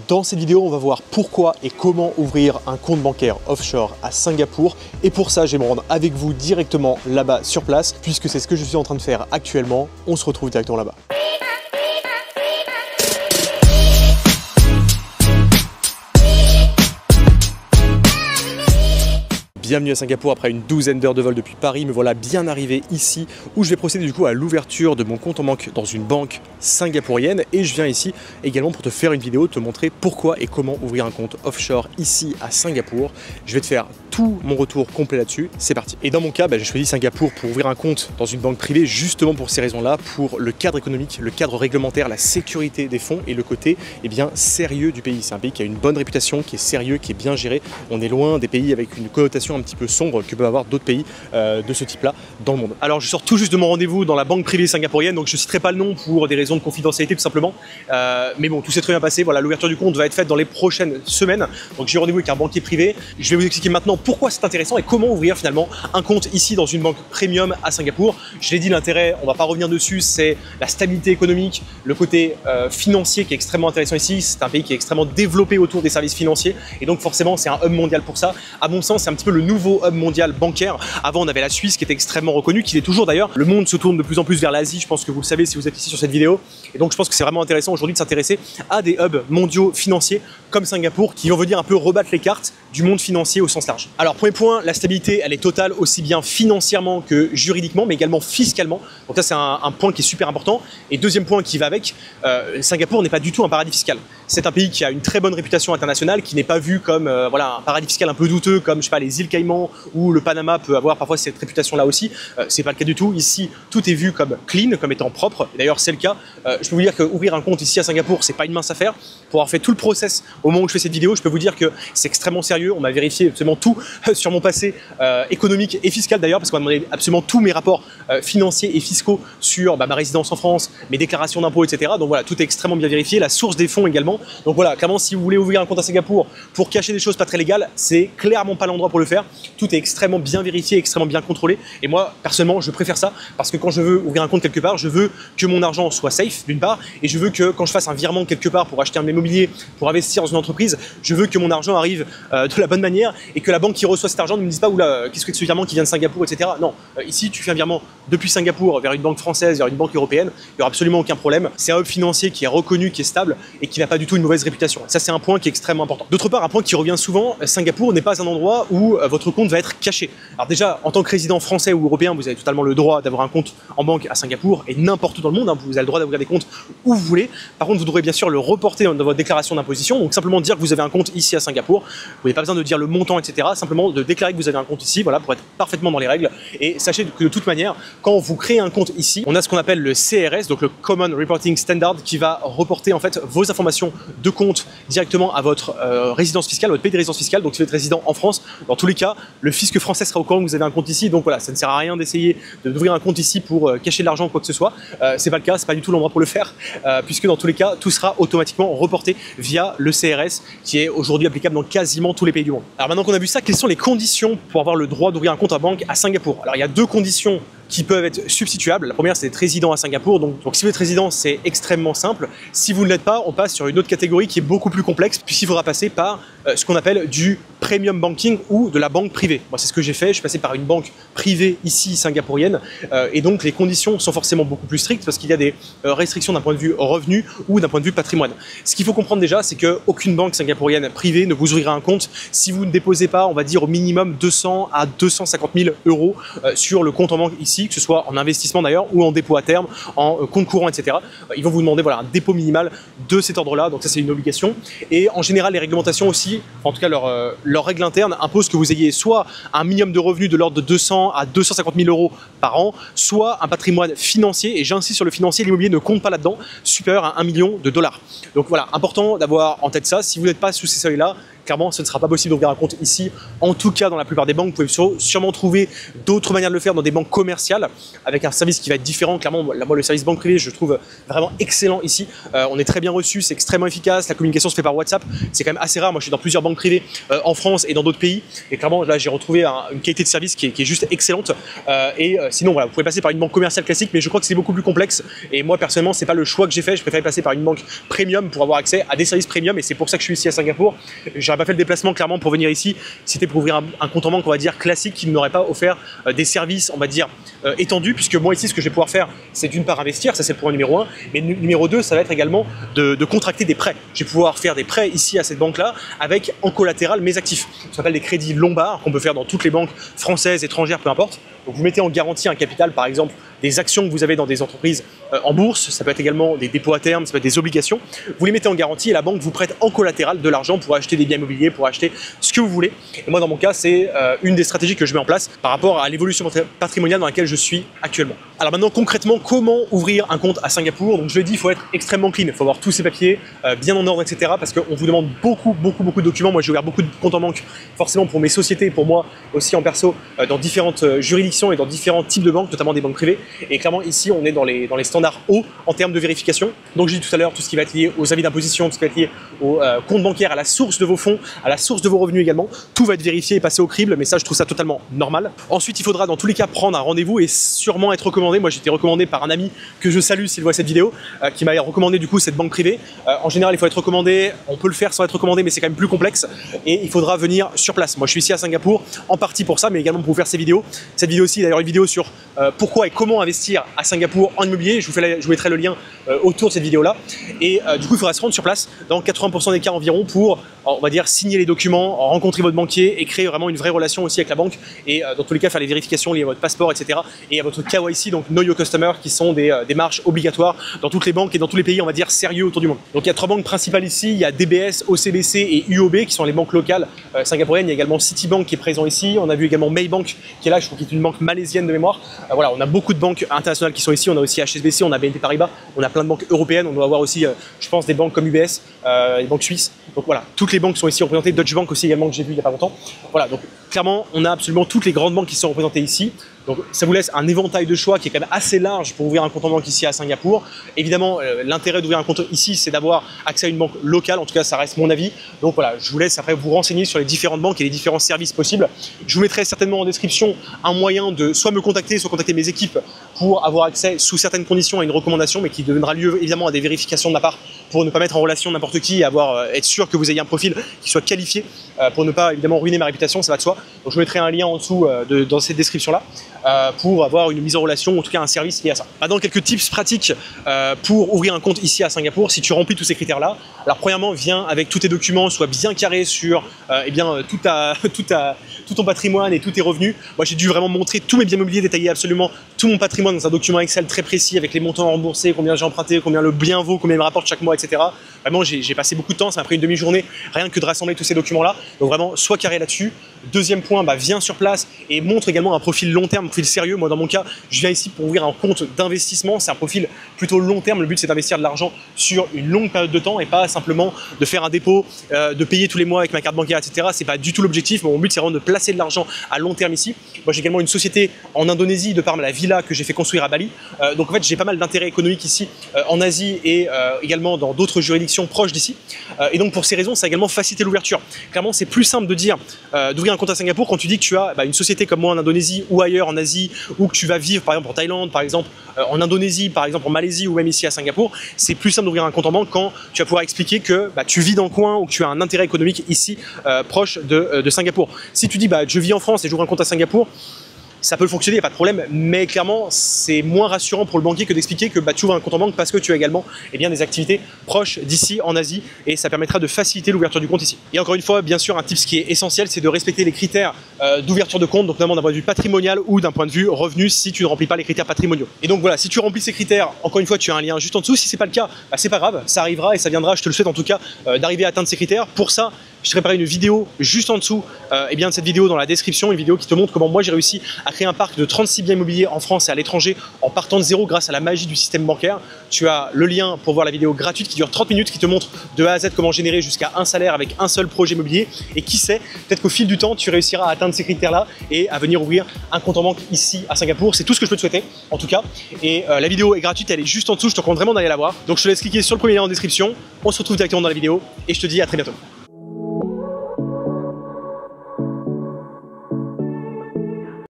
Dans cette vidéo, on va voir pourquoi et comment ouvrir un compte bancaire offshore à Singapour. Et pour ça, je vais me rendre avec vous directement là-bas sur place, puisque c'est ce que je suis en train de faire actuellement. On se retrouve directement là-bas. Bienvenue à Singapour après une douzaine d'heures de vol depuis Paris. Me voilà bien arrivé ici où je vais procéder du coup à l'ouverture de mon compte en banque dans une banque singapourienne. Et je viens ici également pour te faire une vidéo, te montrer pourquoi et comment ouvrir un compte offshore ici à Singapour. Je vais te faire tout mon retour complet là-dessus. C'est parti. Et dans mon cas, j'ai choisi Singapour pour ouvrir un compte dans une banque privée justement pour ces raisons-là, pour le cadre économique, le cadre réglementaire, la sécurité des fonds et le côté sérieux du pays. C'est un pays qui a une bonne réputation, qui est sérieux, qui est bien géré. On est loin des pays avec une connotation un petit peu sombre que peuvent avoir d'autres pays de ce type-là dans le monde. Alors je sors tout juste de mon rendez-vous dans la banque privée singapourienne, donc je ne citerai pas le nom pour des raisons de confidentialité tout simplement. Mais bon, tout s'est très bien passé. Voilà, l'ouverture du compte va être faite dans les prochaines semaines. Donc j'ai rendez-vous avec un banquier privé. Je vais vous expliquer maintenant pourquoi c'est intéressant et comment ouvrir finalement un compte ici dans une banque premium à Singapour. Je l'ai dit, l'intérêt, on ne va pas revenir dessus, c'est la stabilité économique, le côté financier qui est extrêmement intéressant ici. C'est un pays qui est extrêmement développé autour des services financiers et donc forcément c'est un hub mondial pour ça. À mon sens, c'est un petit peu le nouveau hub mondial bancaire. Avant, on avait la Suisse qui était extrêmement reconnue, qui l'est toujours d'ailleurs. Le monde se tourne de plus en plus vers l'Asie, je pense que vous le savez si vous êtes ici sur cette vidéo. Et donc je pense que c'est vraiment intéressant aujourd'hui de s'intéresser à des hubs mondiaux financiers comme Singapour qui vont venir un peu rebattre les cartes du monde financier au sens large. Alors premier point, la stabilité elle est totale aussi bien financièrement que juridiquement mais également fiscalement. Donc ça c'est un point qui est super important. Et deuxième point qui va avec, Singapour n'est pas du tout un paradis fiscal. C'est un pays qui a une très bonne réputation internationale, qui n'est pas vu comme voilà, un paradis fiscal un peu douteux comme je sais pas, les îles Caïmans ou le Panama peut avoir parfois cette réputation là aussi. C'est pas le cas du tout. Ici tout est vu comme clean, comme étant propre. D'ailleurs c'est le cas. Je peux vous dire qu'ouvrir un compte ici à Singapour c'est pas une mince affaire. Pour avoir fait tout le process au moment où je fais cette vidéo, je peux vous dire que c'est extrêmement sérieux. On m'a vérifié absolument tout sur mon passé économique et fiscal d'ailleurs, parce qu'on m'a demandé absolument tous mes rapports financiers et fiscaux sur ma résidence en France, mes déclarations d'impôts, etc. Donc voilà, tout est extrêmement bien vérifié, la source des fonds également. Donc voilà, clairement, si vous voulez ouvrir un compte à Singapour pour cacher des choses pas très légales, c'est clairement pas l'endroit pour le faire. Tout est extrêmement bien vérifié, extrêmement bien contrôlé. Et moi, personnellement, je préfère ça parce que quand je veux ouvrir un compte quelque part, je veux que mon argent soit safe d'une part, et je veux que quand je fasse un virement quelque part pour acheter un immobilier, pour investir dans une entreprise, je veux que mon argent arrive de la bonne manière et que la banque qui reçoit cet argent ne me dise pas oula, qu'est-ce que c'est ce virement qui vient de Singapour, etc. Non, ici tu fais un virement depuis Singapour vers une banque française, vers une banque européenne, il n'y aura absolument aucun problème. C'est un hub financier qui est reconnu, qui est stable et qui n'a pas du tout une mauvaise réputation. Ça c'est un point qui est extrêmement important. D'autre part, un point qui revient souvent, Singapour n'est pas un endroit où votre compte va être caché. Alors déjà, en tant que résident français ou européen, vous avez totalement le droit d'avoir un compte en banque à Singapour et n'importe où dans le monde, vous avez le droit d'ouvrir des comptes où vous voulez. Par contre, vous devrez bien sûr le reporter dans votre déclaration d'imposition, donc simplement dire que vous avez un compte ici à Singapour. Vous n'avez pas besoin de dire le montant, etc. Simplement de déclarer que vous avez un compte ici, voilà, pour être parfaitement dans les règles. Et sachez que de toute manière, quand vous créez un compte ici, on a ce qu'on appelle le CRS, donc le Common Reporting Standard, qui va reporter en fait vos informations de compte directement à votre résidence fiscale, votre pays de résidence fiscale. Donc si vous êtes résident en France, dans tous les cas, le fisc français sera au courant que vous avez un compte ici. Donc voilà, ça ne sert à rien d'essayer d'ouvrir un compte ici pour cacher de l'argent ou quoi que ce soit. C'est pas le cas, c'est pas du tout l'endroit pour le faire, puisque dans tous les cas, tout sera automatiquement reporté via le CRS, qui est aujourd'hui applicable dans quasiment tous les pays du monde. Alors maintenant qu'on a vu ça, quelles sont les conditions pour avoir le droit d'ouvrir un compte à banque à Singapour? Alors il y a deux conditions qui peuvent être substituables. La première, c'est d'être résident à Singapour. Donc si vous êtes résident, c'est extrêmement simple. Si vous ne l'êtes pas, on passe sur une autre catégorie qui est beaucoup plus complexe, puisqu'il faudra passer par ce qu'on appelle du premium banking ou de la banque privée. Moi, c'est ce que j'ai fait. Je suis passé par une banque privée ici, singapourienne. Et donc, les conditions sont forcément beaucoup plus strictes parce qu'il y a des restrictions d'un point de vue revenu ou d'un point de vue patrimoine. Ce qu'il faut comprendre déjà, c'est qu'aucune banque singapourienne privée ne vous ouvrira un compte si vous ne déposez pas, on va dire, au minimum 200 à 250 000 euros sur le compte en banque ici, que ce soit en investissement d'ailleurs ou en dépôt à terme, en compte courant, etc. Ils vont vous demander voilà, un dépôt minimal de cet ordre-là, donc ça c'est une obligation. Et en général, les réglementations aussi, en tout cas leur règle interne, impose que vous ayez soit un minimum de revenus de l'ordre de 200 à 250 000 euros par an, soit un patrimoine financier, et j'insiste sur le financier, l'immobilier ne compte pas là-dedans, supérieur à 1 million de dollars. Donc voilà, important d'avoir en tête ça. Si vous n'êtes pas sous ces seuils-là, clairement ce ne sera pas possible d'ouvrir un compte ici, en tout cas dans la plupart des banques. Vous pouvez sûrement trouver d'autres manières de le faire dans des banques commerciales avec un service qui va être différent. Clairement, moi le service banque privée je trouve vraiment excellent ici. On est très bien reçu, c'est extrêmement efficace, la communication se fait par WhatsApp, c'est quand même assez rare. Moi je suis dans plusieurs banques privées en France et dans d'autres pays et clairement là j'ai retrouvé une qualité de service qui est juste excellente. Sinon voilà, vous pouvez passer par une banque commerciale classique, mais je crois que c'est beaucoup plus complexe et moi personnellement c'est pas le choix que j'ai fait. Je préfère passer par une banque premium pour avoir accès à des services premium et c'est pour ça que je suis ici à Singapour. J'aurais pas fait le déplacement clairement pour venir ici si c'était pour ouvrir un compte en banque on va dire classique qui ne m'aurait pas offert des services on va dire étendus, puisque moi ici ce que je vais pouvoir faire c'est d'une part investir, ça c'est le point numéro 1, mais numéro 2 ça va être également de contracter des prêts. Je vais pouvoir faire des prêts ici à cette banque là avec en collatéral mes actifs. Ça s'appelle des crédits lombards qu'on peut faire dans toutes les banques françaises, étrangères, peu importe. Donc vous mettez en garantie un capital, par exemple des actions que vous avez dans des entreprises en bourse, ça peut être également des dépôts à terme, ça peut être des obligations. Vous les mettez en garantie et la banque vous prête en collatéral de l'argent pour acheter des biens immobiliers, pour acheter ce que vous voulez. Et moi dans mon cas c'est une des stratégies que je mets en place par rapport à l'évolution patrimoniale dans laquelle je suis actuellement. Alors maintenant concrètement comment ouvrir un compte à Singapour? Donc je l'ai dit, il faut être extrêmement clean, il faut avoir tous ses papiers bien en ordre, etc. Parce qu'on vous demande beaucoup de documents. Moi j'ai ouvert beaucoup de comptes en banque forcément pour mes sociétés, pour moi aussi en perso, dans différentes juridictions et dans différents types de banques, notamment des banques privées. Et clairement ici on est dans les standards hauts en termes de vérification. Donc j'ai dit tout à l'heure tout ce qui va être lié aux avis d'imposition, tout ce qui va être lié au compte bancaire, à la source de vos fonds, à la source de vos revenus également. Tout va être vérifié et passé au crible, mais ça je trouve ça totalement normal. Ensuite il faudra dans tous les cas prendre un rendez-vous et sûrement être recommandé. Moi j'ai été recommandé par un ami que je salue s'il voit cette vidéo, qui m'a recommandé du coup cette banque privée. En général il faut être recommandé, on peut le faire sans être recommandé mais c'est quand même plus complexe et il faudra venir sur place. Moi je suis ici à Singapour en partie pour ça, mais également pour vous faire ces vidéos. Cette vidéo aussi d'ailleurs une vidéo sur pourquoi et comment investir à Singapour en immobilier. Je vous mettrai le lien autour de cette vidéo là et du coup il faudra se rendre sur place dans 80% des cas environ pour on va dire signer les documents, rencontrer votre banquier et créer vraiment une vraie relation aussi avec la banque et dans tous les cas faire les vérifications liées à votre passeport, etc. et à votre KYC, donc Know Your Customer, qui sont des démarches obligatoires dans toutes les banques et dans tous les pays on va dire sérieux autour du monde. Donc il y a 3 banques principales ici, il y a DBS, OCBC et UOB qui sont les banques locales singapouriennes. Il y a également Citibank qui est présent ici, on a vu également Maybank qui est là, je crois qu'il est une banque malaisienne de mémoire. Voilà, on a beaucoup de banques internationales qui sont ici, on a aussi HSBC, on a BNP Paribas, on a plein de banques européennes, on doit avoir aussi je pense des banques comme UBS, les banques suisses. Donc voilà, toutes les banques sont ici représentées, Deutsche Bank aussi également que j'ai vu il n'y a pas longtemps. Voilà, donc clairement on a absolument toutes les grandes banques qui sont représentées ici. Donc ça vous laisse un éventail de choix qui est quand même assez large pour ouvrir un compte en banque ici à Singapour. Évidemment, l'intérêt d'ouvrir un compte ici, c'est d'avoir accès à une banque locale, en tout cas ça reste mon avis. Donc voilà, je vous laisse après vous renseigner sur les différentes banques et les différents services possibles. Je vous mettrai certainement en description un moyen de soit me contacter, soit contacter mes équipes pour avoir accès sous certaines conditions à une recommandation, mais qui donnera lieu évidemment à des vérifications de ma part pour ne pas mettre en relation n'importe qui et être sûr que vous ayez un profil qui soit qualifié pour ne pas évidemment ruiner ma réputation, ça va de soi. Donc je vous mettrai un lien en dessous dans cette description là pour avoir une mise en relation, en tout cas un service lié à ça. Maintenant quelques tips pratiques pour ouvrir un compte ici à Singapour si tu remplis tous ces critères là. Alors premièrement, viens avec tous tes documents, sois bien carré sur tout ton patrimoine et tous tes revenus. Moi j'ai dû vraiment montrer tous mes biens immobiliers, détailler absolument tout mon patrimoine dans un document Excel très précis avec les montants remboursés, combien j'ai emprunté, combien le bien vaut, combien il me rapporte chaque mois, etc. Vraiment j'ai passé beaucoup de temps, ça m'a pris une demi-journée rien que de rassembler tous ces documents là. Donc vraiment sois carré là-dessus. Deuxième point, viens sur place et montre également un profil long terme, un profil sérieux. Moi dans mon cas, je viens ici pour ouvrir un compte d'investissement, c'est un profil plutôt long terme. Le but c'est d'investir de l'argent sur une longue période de temps et pas simplement de faire un dépôt, de payer tous les mois avec ma carte bancaire, etc. C'est pas du tout l'objectif. Mon but c'est vraiment de placer de l'argent à long terme ici. Moi j'ai également une société en Indonésie de par la villa que j'ai fait construire à Bali. Donc en fait j'ai pas mal d'intérêts économiques ici en Asie et également dans d'autres juridictions proches d'ici. Et donc pour ces raisons, ça a également facilité l'ouverture. Clairement c'est plus simple de dire d'ouvrir un compte à Singapour quand tu dis que tu as une société comme moi en Indonésie ou ailleurs en Asie, ou que tu vas vivre par exemple en Thaïlande, par exemple en Indonésie, par exemple en Malaisie ou même ici à Singapour. C'est plus simple d'ouvrir un compte en banque quand tu vas pouvoir expliquer que tu vis dans le coin ou que tu as un intérêt économique ici proche de Singapour. Si tu dis je vis en France et j'ouvre un compte à Singapour, ça peut fonctionner, il n'y a pas de problème, mais clairement c'est moins rassurant pour le banquier que d'expliquer que tu ouvres un compte en banque parce que tu as également des activités proches d'ici en Asie, et ça permettra de faciliter l'ouverture du compte ici. Et encore une fois, bien sûr, un tip qui est essentiel, c'est de respecter les critères d'ouverture de compte, donc notamment d'un point de vue patrimonial ou d'un point de vue revenu si tu ne remplis pas les critères patrimoniaux. Et donc voilà, si tu remplis ces critères, encore une fois tu as un lien juste en dessous. Si c'est pas le cas, c'est pas grave, ça arrivera et ça viendra, je te le souhaite en tout cas, d'arriver à atteindre ces critères. Pour ça, Je t'ai préparé une vidéo juste en dessous de cette vidéo dans la description, une vidéo qui te montre comment moi j'ai réussi à créer un parc de 36 biens immobiliers en France et à l'étranger en partant de zéro grâce à la magie du système bancaire. Tu as le lien pour voir la vidéo gratuite qui dure 30 minutes, qui te montre de A à Z comment générer jusqu'à un salaire avec un seul projet immobilier. Et qui sait, peut-être qu'au fil du temps, tu réussiras à atteindre ces critères-là et à venir ouvrir un compte en banque ici à Singapour. C'est tout ce que je peux te souhaiter, en tout cas. Et la vidéo est gratuite, elle est juste en dessous, je te recommande vraiment d'aller la voir. Donc je te laisse cliquer sur le premier lien en description. On se retrouve directement dans la vidéo et je te dis à très bientôt.